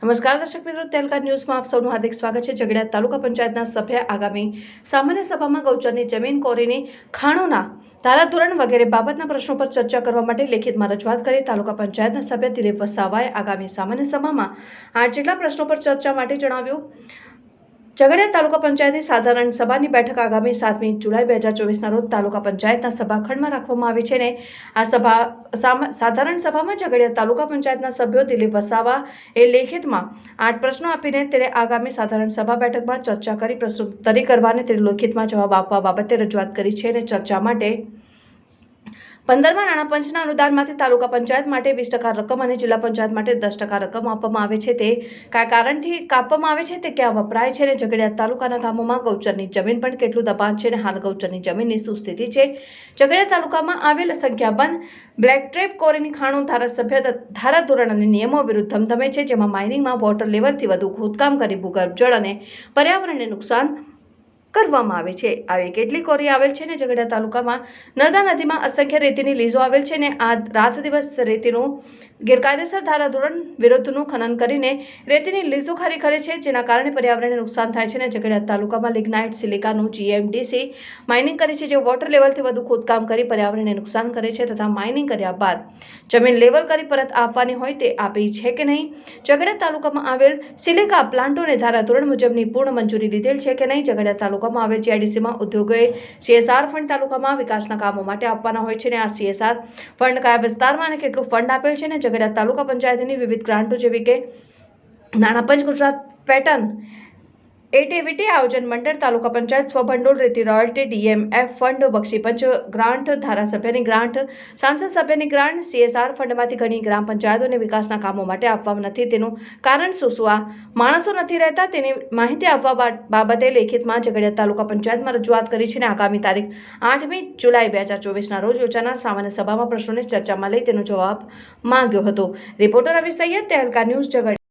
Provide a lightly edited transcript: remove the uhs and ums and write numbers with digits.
નમસ્કાર દર્શક મિત્રો, તેલકા ન્યૂઝમાં આપ સૌનું હાર્દિક સ્વાગત છે। ઝઘડિયા તાલુકા પંચાયતના સભ્ય આગામી સામાન્ય સભામાં ગૌચરની જમીન કોરીની ખાણોના ધારાધોરણ વગેરે બાબતના પ્રશ્નો પર ચર્ચા કરવા માટે લેખિતમાં રજૂઆત કરી। તાલુકા પંચાયતના સભ્ય દિલીપ વસાવાએ આગામી સામાન્ય સભામાં 8 જેટલા પ્રશ્નો પર ચર્ચા માટે જણાવ્યું। ઝઘડિયા તાલુકા પંચાયતની સાધારણ સભાની બેઠક આગામી 7મી જુલાઈ 2024ના રોજ તાલુકા પંચાયતના સભાખંડમાં રાખવામાં આવી છે। આ સાધારણ સભામાં ઝઘડિયા તાલુકા પંચાયતના સભ્યો દિલીપ વસાવા એ લેખિતમાં 8 પ્રશ્નો આપીને તેને આગામી સાધારણ સભા બેઠકમાં ચર્ચા કરી પ્રશ્નોત્તરી કરવા અને તેને લેખિતમાં જવાબ આપવા બાબતે રજૂઆત કરી છે। અને ચર્ચા માટે 15મા નાણાં પંચના અનુદાનમાંથી તાલુકા પંચાયત માટે 20% રકમ અને જિલ્લા પંચાયત માટે 10% રકમ આપવામાં આવે છે। તે કયા કારણથી કાપવામાં આવે છે, તે ક્યાં વપરાય છે અને ઝઘડિયા તાલુકાના ગામોમાં ગૌચરની જમીન પણ કેટલું દબાણ છે અને હાલ ગૌચરની જમીનની શું સ્થિતિ છે। ઝઘડિયા તાલુકામાં આવેલ સંખ્યાબંધ બ્લેક ટ્રેપ કોરીની ખાણો ધારાસભ્ય ધારાધોરણ અને નિયમો વિરુદ્ધ ધમધમે છે, જેમાં માઇનિંગમાં વોટર લેવલથી વધુ ખોદકામ કરી ભૂગર્ભ જળ અને પર્યાવરણને નુકસાન કરવામાં આવે છે। આવી કેટલી કોરી આવેલ છે અને ઝઘડિયા તાલુકામાં નર્મદા નદીમાં અસંખ્ય રેતીની લીઝો આવેલ છે અને આ રાત દિવસ રેતીનું ગેરકાયદેસર ધારાધોરણ વિરુદ્ધનું ખનન કરીને રેતીની લીઝો ખાલી કરે છે, જેના કારણે પર્યાવરણને નુકસાન થાય છે। અને ઝઘડિયા તાલુકામાં લિગ્નાઇટ સિલિકાનું GMDC માઇનિંગ કરે છે, જે વોટર લેવલથી વધુ ખોદકામ કરી પર્યાવરણને નુકસાન કરે છે તથા માઇનિંગ કર્યા બાદ જમીન લેવલ કરી પરત આપવાની હોય તે આપી છે કે નહીં। ઝઘડિયા તાલુકામાં આવેલ સિલિકા પ્લાન્ટોને ધારાધોરણ મુજબની પૂર્ણ મંજૂરી લીધેલ છે કે નહીં। ઝઘડિયા તાલુકામાં આવેલ GIDCમાં ઉદ્યોગોએ CSR ફંડ તાલુકામાં વિકાસના કામો માટે આપવાના હોય છે અને આ CSR ફંડ કયા વિસ્તારમાં અને કેટલું ફંડ આપેલ છે। અને ઝઘડિયા તાલુકા પંચાયતની વિવિધ ગ્રાન્ટો જેવી કે નાણાં પંચ, ગુજરાત પેટર્ન એટીવીટી આયોજન મંડળ, તાલુકા પંચાયત સ્વભંડોળ, રેતી royalty, DMF fund, Bakshi Panch grant, ધારાસભ્યની grant, સાંસદ સભ્યની ગ્રાન્ટ, CSR ફંડમાંથી ઘણી ગ્રામ પંચાયતોને વિકાસના કામો માટે આપવામાં નથી। તેનું કારણ શું આ માણસો નથી રહેતા તેની માહિતી આપવા બાબતે લેખિતમાં ઝઘડિયા તાલુકા પંચાયતમાં રજૂઆત કરી છે અને આગામી તારીખ 8મી જુલાઈ 2024ના રોજ યોજાનાર સામાન્ય સભામાં પ્રશ્નોને ચર્ચામાં લઈ તેનો જવાબ માંગ્યો હતો। રિપોર્ટર રવિ સૈયદ, તેલકા ન્યૂઝ, ઝઘડિયા।